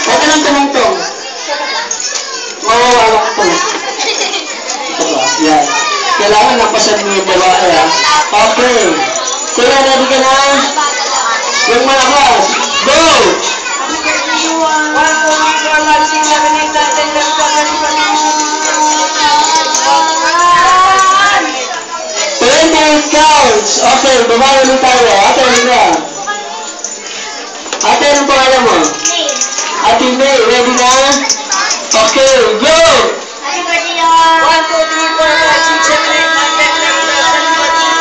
Huwag ka lang tumungtong. Mawawala ko. Ito ba? Yan. Kailangan napasan mo yung babae, ha? Okay. Kuya, ready ka na? Yung malakas. Go! 28 counts. Okay, babae ulit tayo. Ate, ano na? Ate, anong pangalan mo? Ate May, ready na? Okay, go! Happy birthday, Lord. 1, 2, 3, 4, 5, 6, 7, 8, 9, 10, 11, 12, 13,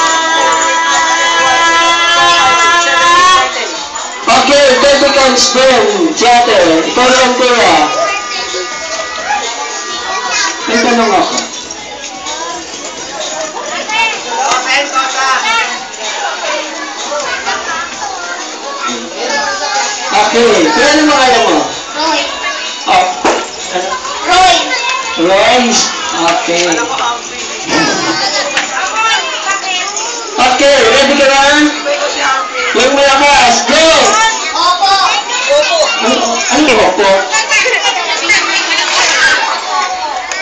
14, 15, 16, 17, 18, 19, 20. Okay, 30 counts din. Ate, ikaw lang kuya. May tanong ako. Okay, kaya ano pangalan mo? Roy. Oh, Roy. Royce. Okay. Okay, ready ka na? Yung malakas, go! Opo. Ano yung opo?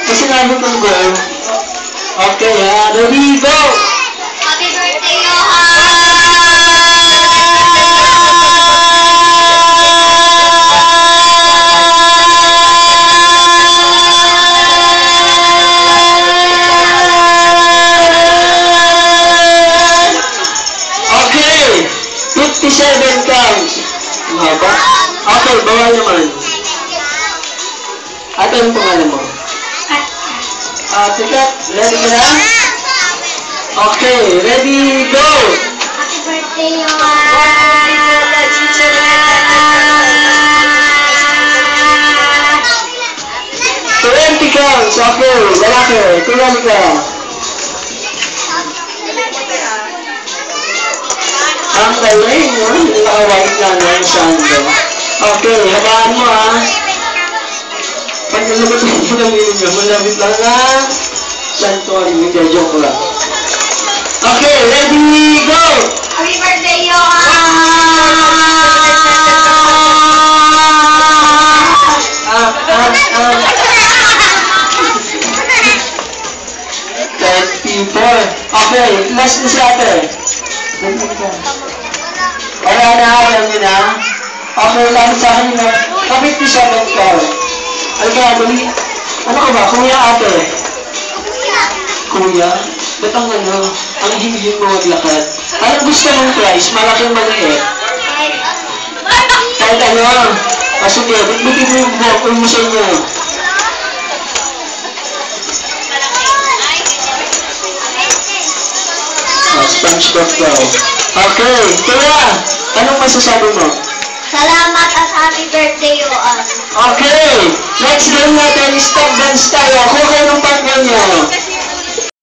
Kasi sinabi kong go. Okay, ha? Ready, go! Happy birthday, Johan. Okay, 57 counts. Mahaba? Okay, bawal naman. Ate, anong pangalan mo? Sikat, ready ka na? Okay, ready, go! Happy birthday, Johan. 20 counts. Okay, lalaki. Tulali ka. Ang galing, no? Naka-white lang yan, Sando. Okay, habaan mo, ha? Pag nalabot mo ng ilong nyo, malapit lang na Santuari. Hindi, joke lang. Okay, ready, go! Happy birthday, Johan. Okay, last na si ate. Wala na, alam niyo na. Okay, lang sa akin na. Kapit ni siya ng car. Ay, kaya dali. Ano ka ba? Kuya ate? Kuya? Ba't ang ano? Ang hingin mo maglakad? Anong gusto mong price? Malaking maliit. Kahit ano? Sige, bitbitin mo yung bokol mo sa inyo. SpongeBob daw. Okay, kaya, anong masasabi mo? Salamat at happy birthday, Johan. Okay, next game natin is stop dance tayo. Kung kayo ng partner nyo.